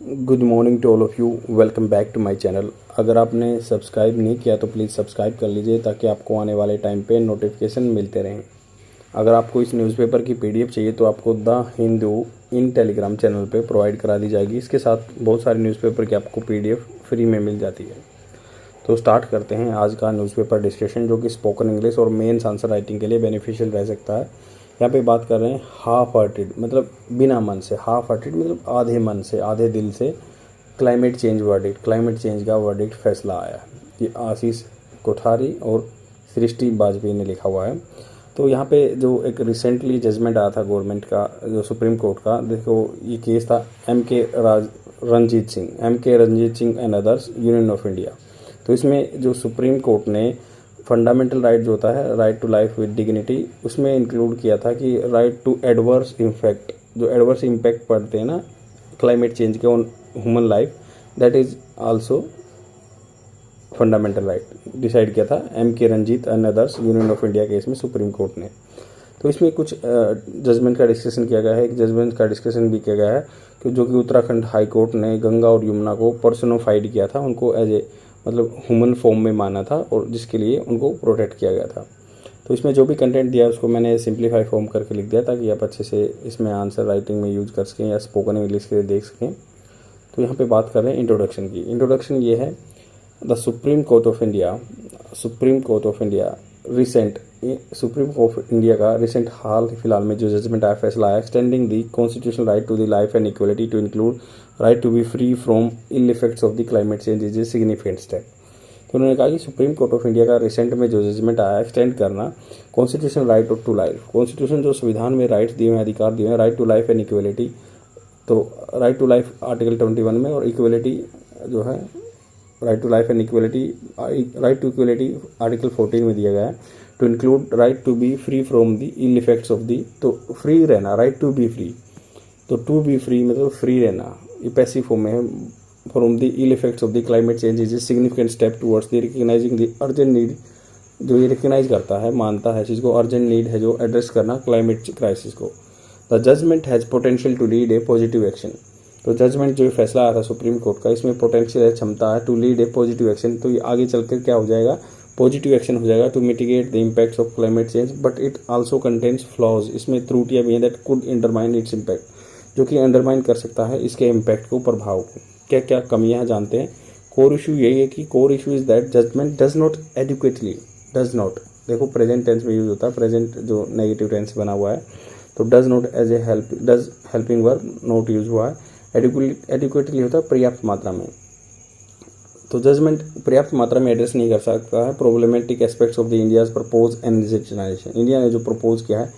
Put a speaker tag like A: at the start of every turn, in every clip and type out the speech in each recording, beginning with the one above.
A: Good morning to all of you. Welcome back to my channel. अगर आपने subscribe नहीं किया तो प्लीज़ सब्सक्राइब कर लीजिए ताकि आपको आने वाले टाइम पे नोटिफिकेशन मिलते रहें। अगर आपको इस न्यूज़पेपर की पीडीएफ चाहिए तो आपको the Hindu in Telegram channel पे प्रोवाइड करा दी जाएगी। इसके साथ बहुत सारे न्यूज़पेपर की आपको पीडीएफ फ्री में मिल जाती है। तो स्टार्ट करते हैं आज का न्यूज़पेपर डिस्कशन, जो कि स्पोकन इंग्लिश और मेंस आंसर राइटिंग के लिए बेनिफिशियल रह सकता है। यहाँ पे बात कर रहे हैं हाफ हार्टेड, मतलब बिना मन से। हाफ हार्टेड मतलब आधे मन से, आधे दिल से। Climate change verdict, climate change का वर्डिक्ट फैसला आया। ये आशीष कोठारी और सृष्टि वाजपेयी ने लिखा हुआ है। तो यहाँ पे जो एक रिसेंटली जजमेंट आया था गवर्नमेंट का, जो सुप्रीम कोर्ट का, देखो ये केस था Ranjit Singh and others Union of India. तो इसमें जो सुप्रीम कोर्ट ने फंडामेंटल राइट जो होता है, right to life with dignity, उसमें इंक्लूड किया था कि राइट टू एडवर्स इम्पैक्ट, जो एडवर्स इम्पैक्ट पड़ते हैं ना क्लाइमेट चेंज के on human life, that is also fundamental right, decide किया था M.K. Ranjit and others Union of India case में सुप्रीम कोर्ट ने। तो इसमें कुछ जजमेंट का डिस्कशन किया गया है। एक जजमेंट का डिस्कशन भी किया गया है कि जो कि उत्तराखंड हाई कोर्ट ने गंगा और यमुना को पर्सनोफाइड किया था, उनको एज ए मतलब ह्यूमन फॉर्म में माना था और जिसके लिए उनको प्रोटेक्ट किया गया था। तो इसमें जो भी कंटेंट दिया उसको मैंने सिंप्लीफाई फॉर्म करके लिख दिया ताकि आप अच्छे से इसमें आंसर राइटिंग में यूज़ कर सकें या स्पोकन इंग्लिश के लिए देख सकें। तो यहाँ पे बात कर रहे हैं इंट्रोडक्शन की। इंट्रोडक्शन ये है, the Supreme Court of India recent Supreme Court of India का रिसेंट हाल फिलहाल में जो जजमेंट आया, फैसला आया, extending the constitutional right to the life and equality to include right to be free from ill effects of the climate change is a significant step. तो उन्होंने कहा कि सुप्रीम कोर्ट ऑफ इंडिया का recent में जो judgement आया, extend करना constitutional right to life, constitution जो संविधान में राइट्स दिए हैं, अधिकार दिए हैं, right to life and equality. तो राइट टू लाइफ आर्टिकल 21 में, और इक्वलिटी जो है right to life and equality, right to equality article 14 में दिया गया है। To include right to be free from the ill effects of the, तो फ्री रहना, राइट टू बी फ्री। तो टू बी फ्री मतलब फ्री रहना, ये पैसिव फॉर्म में है। From the ill effects of the climate change is a significant step towards the recognising the urgent need, जो ये रिकग्नाइज करता है, मानता है चीज़ को, अर्जेंट नीड है जो एड्रेस करना क्लाइमेट क्राइसिस को। The judgement has potential to lead a positive action. तो जजमेंट जो फैसला आया था सुप्रीम कोर्ट का, इसमें पोटेंशियल है, क्षमता है, to lead a positive action. तो ये आगे चलकर क्या हो जाएगा, पॉजिटिव एक्शन हो जाएगा, to mitigate the impacts of climate change, but it also contains flaws. इसमें त्रुटियां भी हैं, that could undermine its impact, जो कि अंडरमाइन कर सकता है इसके इम्पैक्ट को, प्रभाव को। क्या क्या कमियां हैं जानते हैं। कोर इशू यही है कि core issue is that judgement does not adequately, does not, देखो प्रेजेंट टेंस में यूज होता है, प्रेजेंट जो नेगेटिव टेंस बना हुआ है, तो does not as a help, does helping verb not use हुआ है। एडिक्वेटली होता है पर्याप्त मात्रा में। तो जजमेंट पर्याप्त मात्रा में एड्रेस नहीं कर सकता है problematic aspects of the India's propose energy transition, India ने जो प्रपोज किया है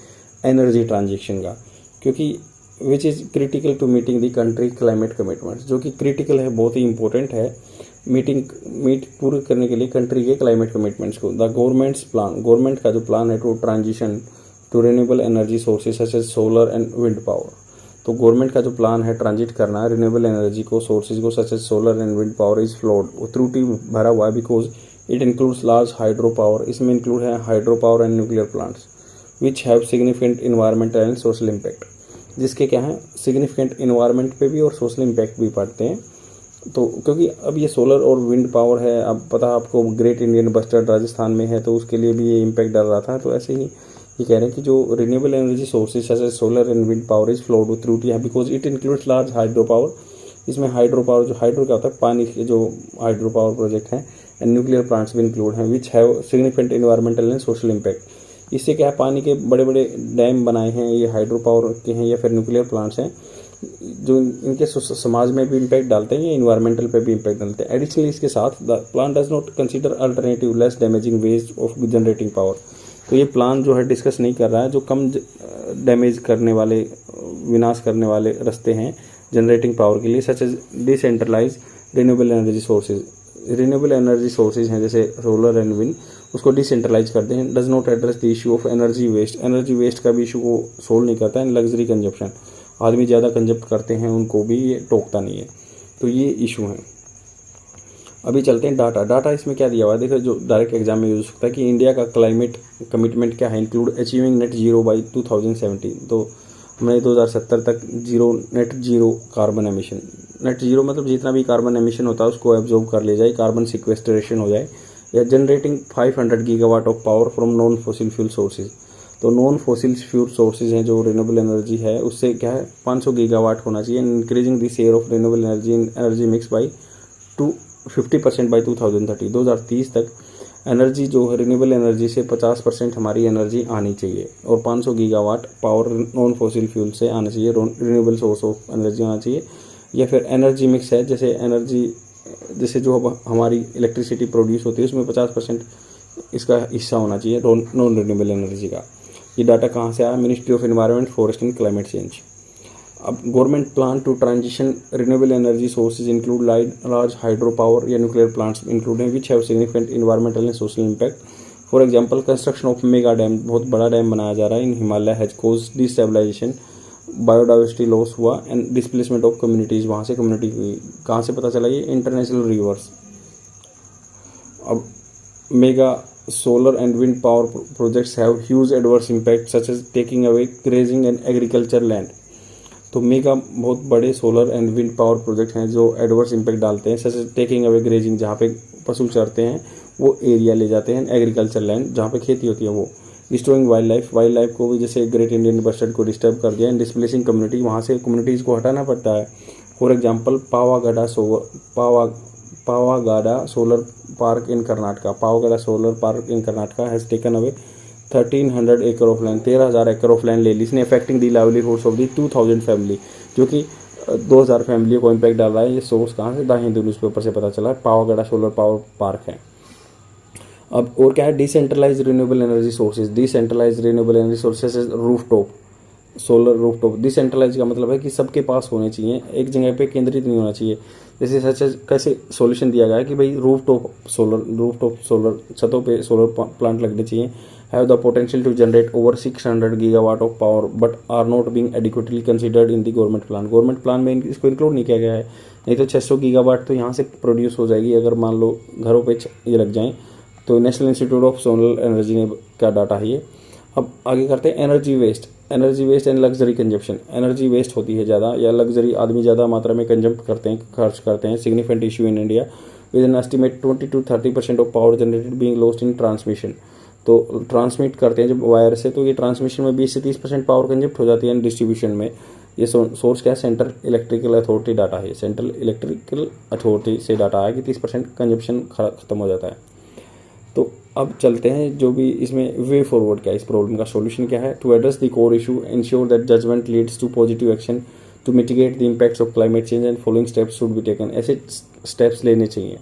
A: एनर्जी ट्रांजिशन का, क्योंकि which is critical to meeting the country climate commitments, जो कि क्रिटिकल है, बहुत ही इंपॉर्टेंट है मीट पूरी करने के लिए कंट्री के क्लाइमेट कमिटमेंट्स को। द गवर्नमेंट्स प्लान, गवर्नमेंट का जो प्लान है to transition to renewable energy sources such as solar and wind power. तो गवर्नमेंट का जो प्लान है ट्रांजिट करना है रिन्यूएबल एनर्जी को, सोर्सेज को, such as solar and wind power, is flawed, वो त्रुटि भरा हुआ है, because it includes large hydro power, इसमें इंक्लूड है hydro power and nuclear plants which have significant environmental and social impact, जिसके क्या है सिग्निफिकेंट इन्वायरमेंट पे भी और सोशल इम्पैक्ट भी पड़ते हैं। तो क्योंकि अब ये सोलर और विंड पावर है, अब पता आपको ग्रेट इंडियन बस्टर्ड राजस्थान में है, तो उसके लिए भी ये इम्पैक्ट डाल रहा था। तो ऐसे ही ये कह रहे हैं कि जो रिन्यूएबल एनर्जी सोर्सेज जैसे solar and wind power is flowed with त्रुटि है, because it includes large hydro power, इसमें हाइड्रो पावर, जो हाइड्रो क्या होता है पानी के जो हाइड्रो पावर प्रोजेक्ट हैं, एंड न्यूक्लियर प्लांट्स भी इंक्लूड हैं, विच have significant environmental and social impact. इससे क्या है, पानी के बड़े बड़े डैम बनाए हैं, ये हाइड्रो पावर के हैं या फिर न्यूक्लियर प्लांट्स हैं, जो इनके समाज में भी इम्पैक्ट डालते हैं या इन्वायरमेंटल पे भी इम्पैक्ट डालते हैं। एडिशनली इसके साथ the plan does not consider alternative less damaging ways of generating power. तो ये प्लान जो है डिस्कस नहीं कर रहा है जो कम डैमेज करने वाले, विनाश करने वाले रास्ते हैं जनरेटिंग पावर के लिए, such as decentralise renewable energy sources. Renewable energy sources हैं जैसे सोलर एंड विंड, उसको डिसेंट्रलाइज करते हैं। Does not address the issue of energy waste, energy waste का भी इशू को सोल्व नहीं करता है। लग्जरी कंजप्शन, आदमी ज़्यादा कंजप्ट करते हैं, उनको भी ये टोकता नहीं है। तो ये इशू है। अभी चलते हैं डाटा इसमें क्या दिया हुआ है, देखो जो डायरेक्ट एग्जाम में यूज हो सकता है कि इंडिया का क्लाइमेट कमिटमेंट क्या है, include achieving net zero by 2017। तो हमने 2070 तक net zero carbon emission net zero मतलब जितना भी कार्बन एमिशन होता है उसको एब्जॉर्ब कर ले जाए, कार्बन सिक्वेस्ट्रेशन हो जाए। या generating 500 gigawatt of power from non fossil fuel sources. तो नॉन फॉसिल फ्यूल सोर्सेज हैं जो रिन्यूएबल एनर्जी है, उससे क्या है 500 गीगावाट होना चाहिए। Increasing the share of renewable energy in energy mix by 50% by 2030। 2030 तक एनर्जी जो है रिन्यूएबल एनर्जी से 50% हमारी एनर्जी आनी चाहिए, और 500 gigawatt power non fossil fuel से आना चाहिए, रिन्यूएबल सोर्स ऑफ एनर्जी आना चाहिए। या फिर एनर्जी मिक्स है, जैसे एनर्जी जैसे जो अब हमारी इलेक्ट्रिसिटी प्रोड्यूस होती है उसमें 50% इसका हिस्सा होना चाहिए नॉन रिन्यूएबल एनर्जी का। ये डाटा कहाँ से आया? Ministry of environment, forest and climate change. अब government plan to transition renewable energy sources include large hydro power या nuclear plants including which have significant environmental and social impact. For example construction of mega dam, बहुत बड़ा dam बनाया जा रहा है in Himalaya, has cause destabilization, biodiversity loss हुआ and displacement of communities, वहाँ से कम्युनिटी हुई। कहाँ से पता चला? ये इंटरनेशनल रिवर्स। अब mega solar and wind power projects have huge adverse impact such as taking away grazing and agriculture land। तो मेगा बहुत बड़े solar and wind power project हैं जो एडवर्स इम्पैक्ट डालते हैं, such as taking away grazing, जहाँ पे पशु चरते हैं वो एरिया ले जाते हैं, एग्रीकल्चर लैंड जहाँ पे खेती होती है वो। डिस्ट्रॉइंग वाइल्ड लाइफ को भी, जैसे ग्रेट इंडियन बस्टर्ड को डिस्टर्ब कर दिया, एंड डिस्प्लेसिंग कम्युनिटी, वहाँ से कम्युनिटीज़ को हटाना पड़ता है। For example Pavagada solar park in Karnataka, Pavagada solar park in Karnataka has taken away 1300 एकड़ ऑफ लैंड, 13,000 एकड़ ऑफ लैंड ले ली इसने, affecting the livelihoods of the 2000 family, जो कि 2000 फैमिली को इम्पैक्ट डाल रहा है। ये सोर्स कहाँ से? द हिंदू न्यूज़पेपर से पता चला, पावागढ़ सोलर पावर पार्क है। अब और क्या है? Decentralise renewable energy sources. Decentralise renewable energy sources rooftop solar rooftop. Decentralise का मतलब है कि सबके पास होने चाहिए, एक जगह पे केंद्रित नहीं होना चाहिए। जैसे सच कैसे सॉल्यूशन दिया गया है कि भाई रूफटॉप सोलर छतों पे सोलर प्लांट लगने चाहिए, have the potential to generate over 600 gigawatt of power but are not being adequately considered in the government plan. Government plan में इसको इंक्लूड नहीं किया गया है, नहीं तो 600 गीगावाट तो यहाँ से प्रोड्यूस हो जाएगी अगर मान लो घरों पे ये लग जाएँ। तो national institute of solar energy ने का डाटा है ये। अब आगे करते हैं energy waste and luxury consumption. Energy waste होती है ज़्यादा, या लग्जरी आदमी ज़्यादा मात्रा में कंजप्ट करते हैं, खर्च करते हैं। Significant issue in India with an estimate 20 to 30% of power generated being lost in transmission. तो ट्रांसमिट करते हैं जब वायर से, तो ये ट्रांसमिशन में 20 से 30% पावर कंजप्ट हो जाती है। डिस्ट्रीब्यूशन में ये सोर्स क्या है? सेंट्रल इलेक्ट्रिकल अथॉरिटी डाटा है, सेंट्रल इलेक्ट्रिकल अथॉरिटी से डाटा है कि 30% कंजप्शन खत्म हो जाता है। तो अब चलते हैं जो भी इसमें वे फॉरवर्ड क्या है, इस प्रॉब्लम का सॉल्यूशन क्या है? To address the core issue, ensure that judgement leads to positive action to mitigate the impacts of climate change and following steps should be taken. ऐसे स्टेप्स लेने चाहिए।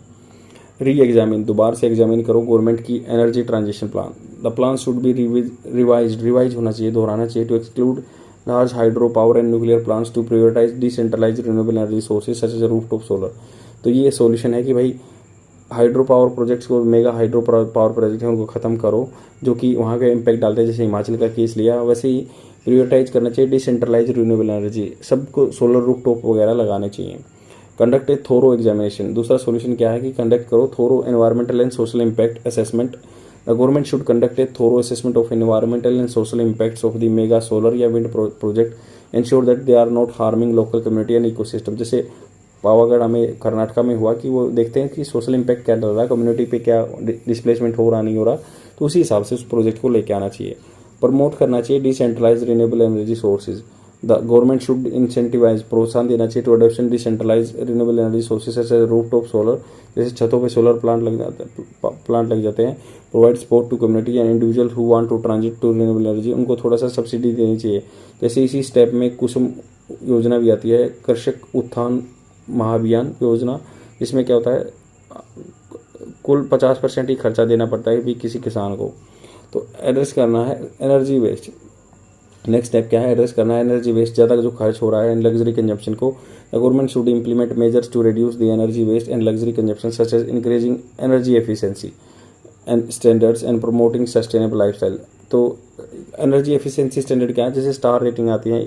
A: री एग्जामिन, दोबारा से एग्जामिन करो गवर्नमेंट की energy transition plan. The plan should be revise होना चाहिए, दोहराना चाहिए, to exclude large hydro power and nuclear plants to prioritise decentralise renewable energy sources such as rooftop solar. तो ये सॉल्यूशन है कि भाई हाइड्रो पावर प्रोजेक्ट्स को, मेगा हाइड्रो पावर प्रोजेक्ट हैं उनको ख़त्म करो, जो कि वहाँ का इम्पैक्ट डालते हैं। जैसे हिमाचल का केस लिया, वैसे ही प्रायोरिटाइज करना चाहिए डिसेंट्रलाइज रिन्यूएबल एनर्जी, सबको सोलर रूफटॉप वगैरह लगाने चाहिए। कंडक्ट ए थोरो एग्जामिनेशन, दूसरा सॉल्यूशन क्या है कि कंडक्ट करो thorough environmental and social impact assessment. The government should conduct a thorough assessment of environmental and social impacts of the mega solar या wind project, ensure that they are not harming local community and ecosystem. जैसे पावागढ़ में कर्नाटका में हुआ कि वो देखते हैं कि सोशल इम्पैक्ट क्या डल रहा है, कम्युनिटी पे क्या डिस्प्लेसमेंट हो रहा नहीं हो रहा, तो उसी हिसाब से उस प्रोजेक्ट को लेके आना चाहिए। प्रमोट करना चाहिए decentralise renewable energy sources. The government should incentivise, प्रोत्साहन देना चाहिए to adoption decentralise renewable energy sources जैसे रूफटॉप सोलर, जैसे छतों पे सोलर प्लांट लग जाते हैं। Provide support to community and individual who want to transit to renewable energy, उनको थोड़ा सा सब्सिडी देनी चाहिए। जैसे इसी स्टेप में कुसुम योजना भी आती है, कृषक उत्थान महाअभियान योजना, इसमें क्या होता है कुल 50% ही खर्चा देना पड़ता है भी किसी किसान को। तो एड्रेस करना है एनर्जी वेस्ट। नेक्स्ट स्टेप क्या है? एड्रेस करना है एनर्जी वेस्ट, ज़्यादा जो खर्च हो रहा है एंड लग्जरी कंजप्शन को। The government should implement measures to reduce the energy waste and luxury consumption such as increasing energy efficiency and standards and promoting sustainable lifestyle. तो एनर्जी एफिशिएंसी स्टैंडर्ड क्या है? जैसे स्टार रेटिंग आती है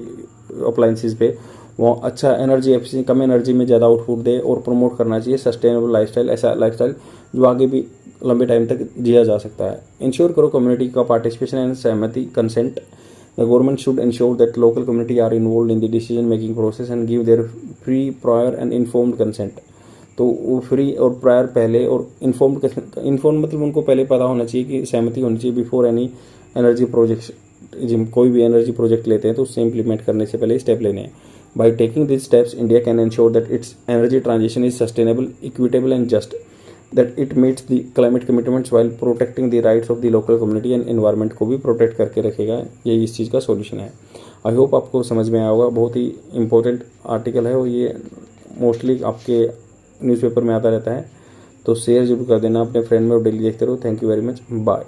A: appliances पे, वो अच्छा एनर्जी एफिशिएंसी, कम energy में ज़्यादा आउटपुट दे, और प्रमोट करना चाहिए सस्टेनेबल लाइफस्टाइल, ऐसा लाइफस्टाइल जो आगे भी लंबे टाइम तक जिया जा सकता है। इंश्योर करो कम्युनिटी का पार्टिसिपेशन एंड सहमति consent The government should ensure that local community are involved in the decision making process and give their free, prior and informed consent. तो वो फ्री और प्रायर पहले और इन्फॉर्म मतलब उनको पहले पता होना चाहिए कि सहमति होनी चाहिए बिफोर एनी एनर्जी प्रोजेक्ट। कोई भी एनर्जी प्रोजेक्ट लेते हैं तो उससे इम्प्लीमेंट करने से पहले स्टेप लेने हैं। By taking this steps India can ensure that it's energy transition is sustainable, equitable and just, that it meets the climate commitments while protecting the rights of the local community and environment को भी protect करके रखेगा। ये इस चीज़ का solution है। I hope आपको समझ में आया होगा। बहुत ही इंपॉर्टेंट आर्टिकल है और ये मोस्टली आपके न्यूज़पेपर में आता रहता है। तो शेयर जरूर कर देना अपने फ्रेंड में और डेली देखते रहो। Thank you very much, bye.